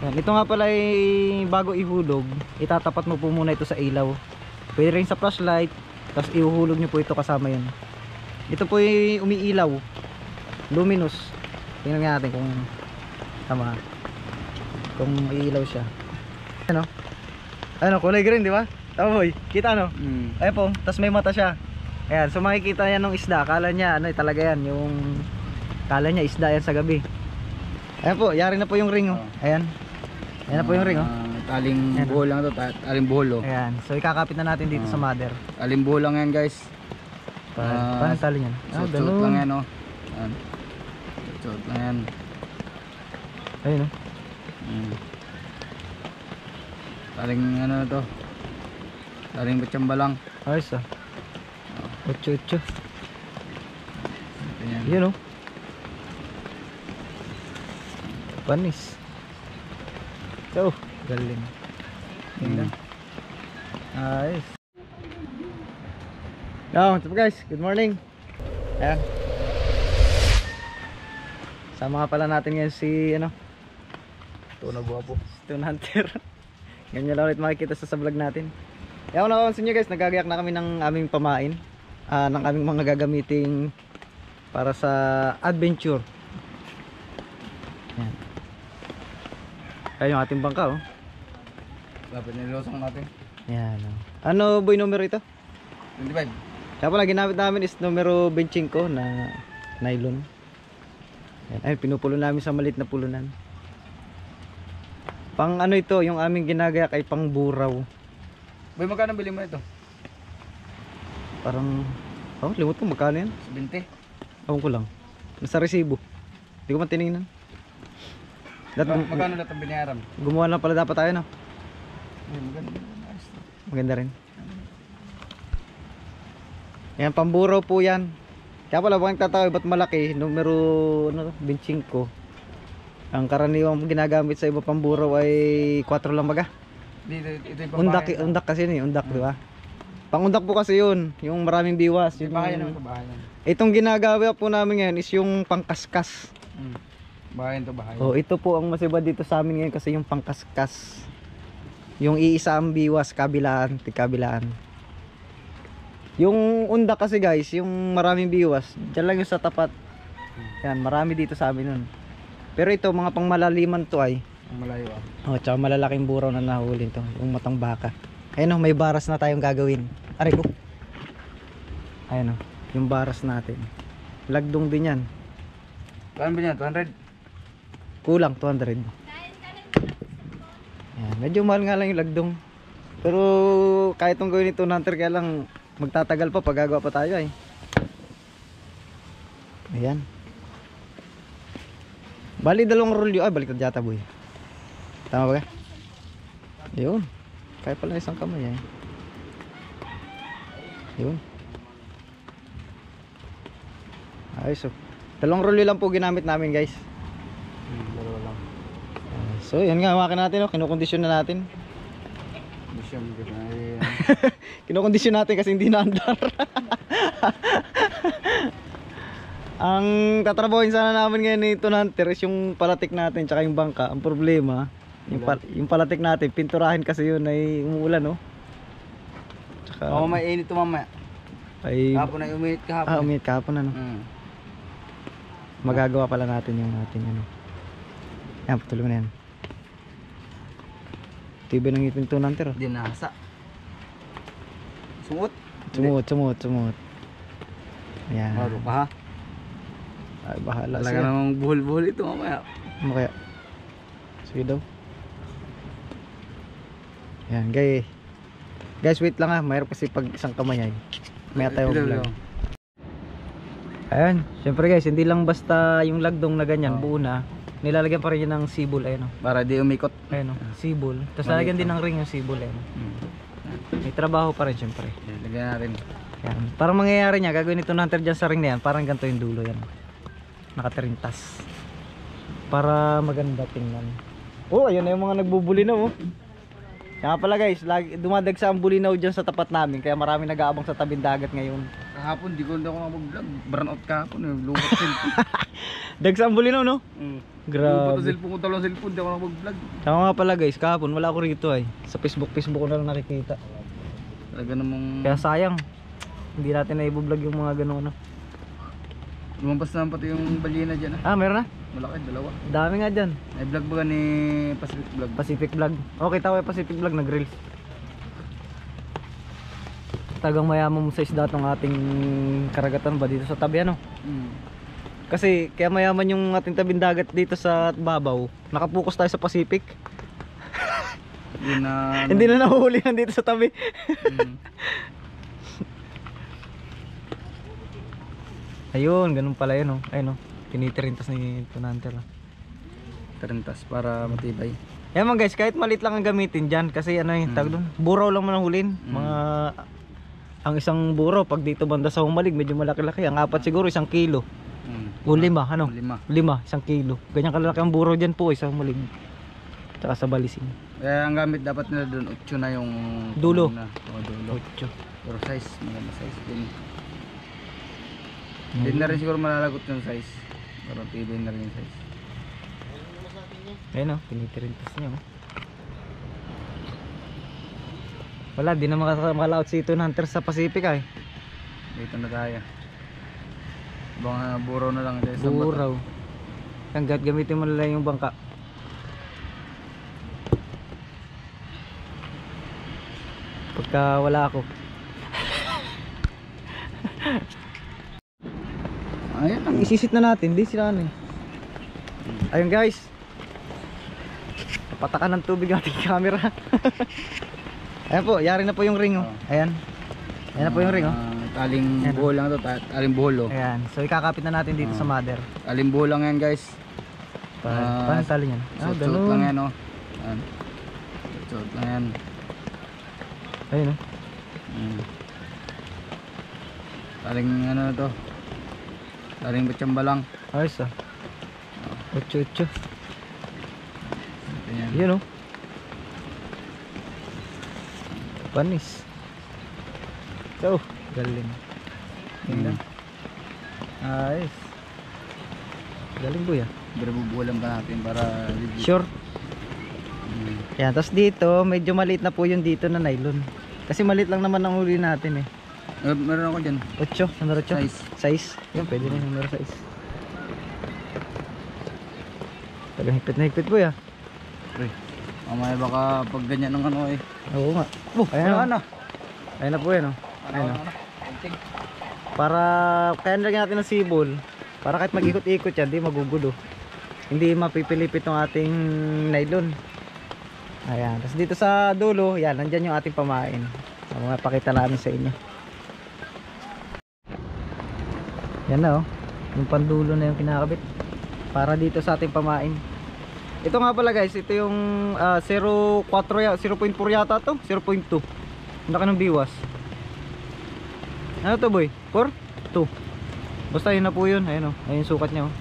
Yan. Ito nga pala ay bago ihulog, itatapat mo po muna ito sa ilaw. Pwede rin sa flashlight, tapos ihuhulog nyo po ito kasama yun. Ito po ay umiilaw, luminous. Tingnan nga natin kung tama, kung iilaw siya. Ano, kulay green, di ba? Tama boy, kita no? Ayan po, tapos may mata siya. Ayan, so makikita yan ng isda. Akala niya, ano talaga yan, yung akala niya isda yan sa gabi. Ayan po, yari na po yung ring oh. Ayan. Ayan na po yung ring oh. Taling buhol lang to, taling buhol oh. Ayan, so ikakapit na natin dito sa mother. Taling buhol lang yan guys. Paano tali yan? Suot lang yan oh. Ayan. Suot lang yan. Ayun oh. Taling ano na to. Taling batsamba lang. Ayos ah. Ucho. Ayan. Yun oh. Panis. So, galing. Tingnan. Ayos. What's up guys? Good morning. Ayan. Sama nga pala natin ngayon si ano, Tuna Guwapo. Stone Hunter. Ganyan lang ulit makikita sa vlog natin. Kaya kung nakapansin nyo guys, nagagayak na kami ng aming pamain, ng aming mga gagamiting para sa adventure. Ayan. Ayan yung ating bangka oh. Dapat nilosong natin. Ayan oh. Ano boy numero ito? 25. Kaya pala ginamit namin is numero 25 na nylon. Ayan. Ay pinupulo namin sa maliit na pulunan. Pang ano ito, yung aming ginagayak ay pang buraw. Boy, magkano bili mo ito? Parang, limot ko magkano yan? 20. Ewan ko lang. Nasa resibo. Hindi ko man tinignan. Magkano lahat ang binayaran? Gumawa na pala dapat tayo no? Ay, maganda. Maganda rin. Yan, pamburaw po yan. Kaya pala bang tatawag, ba't malaki? Numero 25. Ang karaniwang ginagamit sa iba pamburaw ay 4 lang baga. Ito yung pabahay. Undak kasi yun, undak di ba? Pangundak po kasi yun, yung maraming biwas. Yung bahay naman ito, bahay naman. Itong ginagawa po namin ngayon is yung pangkaskas. Bahay ito, bahay. Oh, ito po ang masibad dito sa amin ngayon kasi yung pangkaskas. Yung iisa ang biwas, kabilaan, tigkabilaan. Yung undak kasi guys, yung maraming biwas, dyan lang yung sa tapat. Yan, marami dito sa amin nun. Pero ito, mga pangmalaliman to ay Ang malayo ah. oh, tsaka malalaking buraw na nahuli to, yung matang baka. Ayun oh, may baras na tayong gagawin. Aray ko. Ayun oh, yung baras natin. Lagdong din yan. Saan ba yan? 200? Kulang 200. Yan, medyo mahal nga lang yung lagdong. Pero kahit itong gawin ito hunter, kaya lang magtatagal pa pag gagawa pa tayo ay. Ayan. Bali dalawang rolyo. Ay baliktad yata boy. Tama ba ka? Yun. Kaya pala isang kamay ay. Yun. Ayos oh. Dalawang rolyo lang po ginamit namin guys. Dalawa lang. So yan nga makin natin oh. Kinukondisyon na natin. Kinukondisyon natin kasi hindi naandar. Ang tatrabahoin sana namin ngayon ni Tuna Hunter is yung palatik natin tsaka yung bangka. Ang problema yung palatik natin, pinturahin kasi yun ay umuulan no. Tsaka mainit ito mamaya. Ay Kahapon ay uminit kahapon. uminit kahapon ano. Magagawa pala natin yung ating ano. Yan, patuloy mo na yan. Tibay ng ngipin Tuna Hunter oh. Dinasa. Sumut. Sumut. Ayan. Maro pa ha. Ay, bahala Talaga siya. namang buhol-buhol ito mamaya. Ano kaya? Sige daw. Yan, guys, wait lang ha. Mayroon kasi pag isang kamay ay. May tayo vlog. Ayan, syempre guys, hindi lang basta yung lagdong na ganyan, buo na. Nilalagyan pa rin yun ng sibol, ayun o. Para di umikot. Ayun o, sibol. Tapos lalagyan din ng ring yung sibol, ayun o. May trabaho pa rin syempre. Lagyan natin. Yan. Parang mangyayari niya, gagawin ito Hunter dyan sa ring na yan. Parang ganito yung dulo yan. Nakatirintas. Para maganda tingnan. Oh, ayan na yung mga nagbubulinaw oh. Kaya pala guys, dumadagsa ang bulinaw dyan sa tapat namin. Kaya marami nag-aabang sa tabing dagat ngayon. Kahapon, di ko na ako mag-vlog. Burn out kahapon. Lubat din. Dagsa ang bulinaw no? Grabe. Grabe. Cellphone ko talong cellphone, di ako nakapag-vlog. Tama nga pala guys, kahapon wala ako rito ay. Sa Facebook ko na lang nakikita. Talaga namang Kaya sayang. Hindi natin na i-vlog yung mga ganun ano. lumampas naman pati yung balyena dyan ah. Ah, meron na? Malaki, dalawa. Dami nga dyan. May vlog ba ni Pacific Vlog? Pacific Vlog. Okay, tayo Pacific Vlog nag-reels. Tagang mayaman mo sa isda tong ating karagatan ba dito sa tabi ano? Kasi kaya mayaman yung ating tabing dagat dito sa babaw. Nakapokus tayo sa Pacific. Hindi na Hindi na nahuhuli yan dito sa tabi. Ayun, ganun pala yun oh. Ayun oh. Tinitirintas ni Tunanter oh. Tarintas para matibay. Yan man guys, kahit malit lang ang gamitin dyan. Kasi ano yung tawag doon, buraw lang man ang hulin. Mga ang isang buraw pag dito banda sa Humalig medyo malaki-laki. Ang apat siguro 1 kilo. O 5, ano? 5, 1 kilo. Ganyan kalaki ang buraw dyan po sa Humalig. Tsaka sa Balising. Ang gamit dapat nila doon 8 na yung Dulo. Dulo. 8. Pero size, maganda size din. Hindi na rin siguro malalagot yung size. Pero tibay na rin yung size. Ayun oh, tinitirintas niya oh. Wala, di na makalaot si Tunanter sa Pacific ay. Dito na tayo. Baka buraw na lang. Sa Buraw. Hanggat gamitin mo na lang yung bangka. Pagka wala ako. Ayan lang. Isisit na natin, di sila ano eh. Ayun guys. Patakan ng tubig yung ating camera. Ayan po, yari na po yung ring oh. Ayan. Ayan na po yung ring oh. Taling Ayan, buhol lang to, taling buhol oh. Ayan. So ikakapit na natin dito sa mother. Taling buhol lang yan guys. Paano tali yan? Ah, Suot lang ganun. yan oh. Ayan. Suot lang yan. Ayun oh. Taling ano na to. Taling batsamba lang. Ayos ah. 8. Ayan. Yun oh. Panis. So, galing. Ganda. Ayos. Galing boy ah. Pero bubulan pa natin para legit. Sure. Yan, tapos dito, medyo maliit na po yung dito na nylon. Kasi maliit lang naman ang huli natin eh. Meron ako dyan. 8, numero 8. Size. Yan, pwede na yung numero 6. Talagang higpit boy ah. Pre, mamaya baka pag ganyan ng ano eh. Oo nga. Ayan na. Ayan na po yan oh. Ayan oh. Para, kaya nilagyan natin ng sibol. Para kahit mag-ikot-ikot yan, di magugulo. Hindi mapipilipit ng ating nylon. Ayan, tapos dito sa dulo, yan, nandyan yung ating pamain. Mga pakita namin sa inyo. Yan na oh. Yung pandulo na yung kinakabit. Para dito sa ating pamain. Ito nga pala guys, ito yung 0.4 yata to, 0.2. Laki ng biwas. Ano to boy? 4? 2. Basta yun na po yun. Ayun oh, ayun yung sukat niya oh.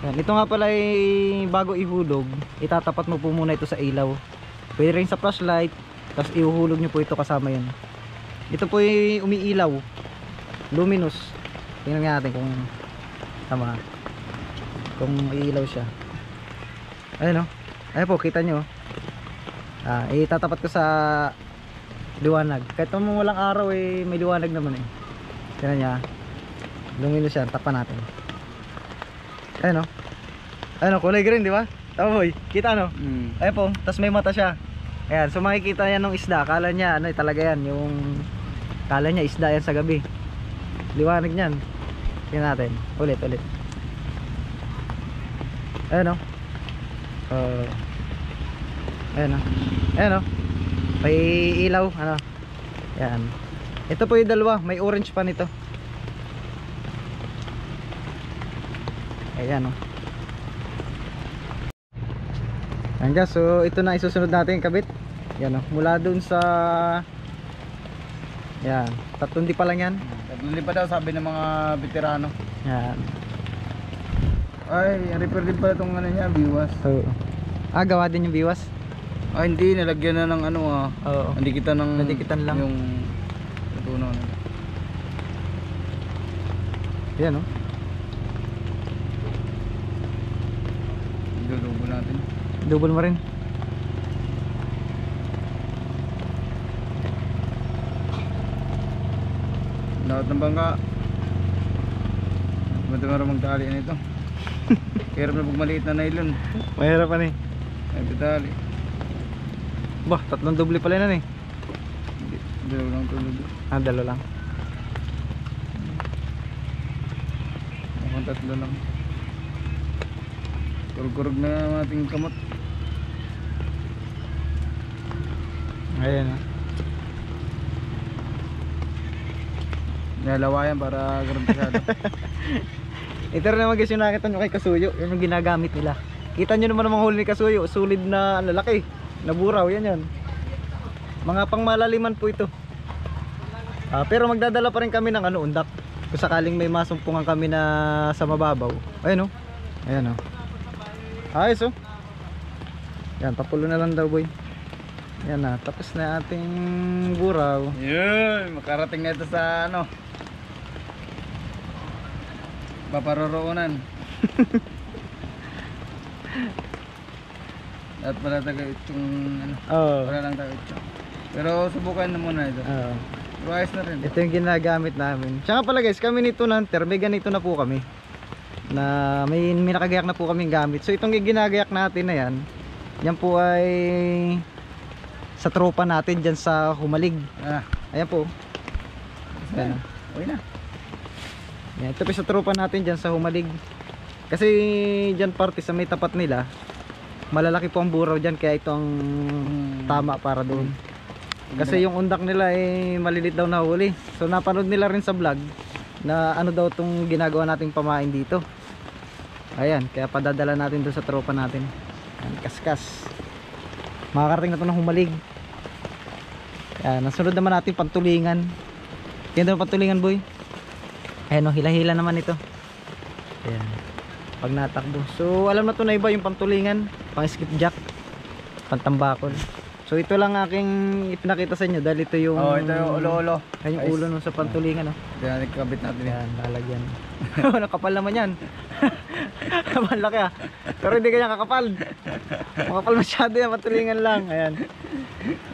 Yan. Ito nga pala ay bago ihulog, itatapat mo po muna ito sa ilaw. Pwede rin sa flashlight, tapos ihuhulog nyo po ito kasama yun. Ito po ay umiilaw, luminous. Tingnan nga natin kung tama, kung iilaw siya. Ayun o, ayun po, kita nyo. Itatapat ko sa liwanag. Kahit naman walang araw eh, may liwanag naman eh. Tingnan niya, luminous siya, tapan natin. Ayun o. Ayun o, kulay green, di ba? Tama boy, kita no? Ayun po, tas may mata siya. Ayan, so makikita yan ng isda. Akala niya, ano talaga yan, yung akala niya isda yan sa gabi. Liwanag niyan. Tingnan natin, ulit. Ayun o. Ayun o. Ayun o. May ilaw, ano. Ayan. Ito po yung dalawa, may orange pa nito. Ayan o. Ayan, so ito na isusunod natin kabit. Yan o, mula dun sa yan, 3 di pa lang yan. 3 pa daw sabi ng mga veterano. Yan. Ay, repair din pala itong ano niya, biwas. So, gawa din yung biwas. Hindi, nalagyan na ng ano Oo. Nandikitan ng Nadikitan lang. yung tunaw na. Yan o. Double natin. Double mo rin. Lahat ng bangka. Mati marunong magtali na ito. Hirap na pag maliit na nylon. Mahirap pa eh. Ito tali. Bah, tatlong doble pala na eh. Dalawa lang tulog. Dalawa lang. Ang tatlo lang. Kurug-kurug na ang ating kamot. Ayan ah. Nalawayan para garantisado. Ito rin naman guys yung nakita nyo kay Kasuyo. Yan yung ginagamit nila. Kita nyo naman ang mga huli ni Kasuyo. Solid na lalaki. Naburaw. Yan yan. Mga pangmalaliman po ito. Pero magdadala pa rin kami ng undak. Kung sakaling may masumpungan kami na sa mababaw. Ayan o. Ayan o. Ayos o. Yan. Papulo na lang daw boy. Yan na. Tapos na ating buraw. Yun. Makarating na ito sa ano. Paparoroonan. At pala taga-itchong ano. Oo. Wala lang taga-itchong. Pero subukan na muna ito. Oo. Pero ayos na rin. Ito yung ginagamit namin. Tsaka pala guys, kami nito Hunter, may ganito na po kami. Na may nakagayak na po kaming gamit. So itong ginagayak natin na yan, yan po ay sa tropa natin dyan sa Humalig. Ayan po. Ayan. Okay na. Yan, ito po sa tropa natin dyan sa Humalig. Kasi dyan parte sa may tapat nila, malalaki po ang buraw dyan, kaya ito ang tama para doon. Kasi yung undak nila ay malilit daw na huli. So napanood nila rin sa vlog na ano daw itong ginagawa nating pamain dito. Ayan, kaya padadala natin doon sa tropa natin. Ayan, kaskas. Makakarating na ito ng Humalig. Ayan, nasunod naman natin pantulingan. Yan daw pantulingan boy. Ayan o, hila-hila naman ito. Ayan, pag natakbo. So alam na ito na iba yung pantulingan, pang skipjack, pantambakol. So ito lang aking ipinakita sa inyo dahil ito yung Ito yung ulo-ulo. Ayan yung ulo nung sa pantulingan. Ito na nagkabit natin yan. Ayan, lalagyan. Nakapal naman yan. Malaki ah. Pero hindi kanya kakapal. Makapal masyado yan, pantulingan lang. Ayan.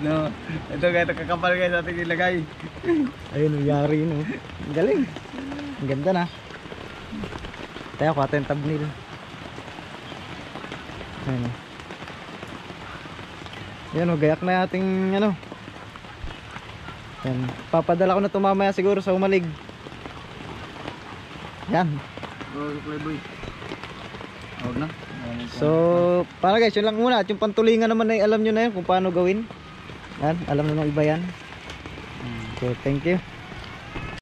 No, ito kakapal guys ating ilagay. Ayun, yari no. Galing. Ang ganda na. Tayo ko atin tabnil. Ayan. Yan o, gayak na ating ano. Yan. Papadala ko na ito mamaya siguro sa Humalig. Yan. Playboy. Huwag na. So, para guys, yun lang muna. At yung pantulingan naman ay alam nyo na yun kung paano gawin. Yan, alam na ng iba yan. So, thank you.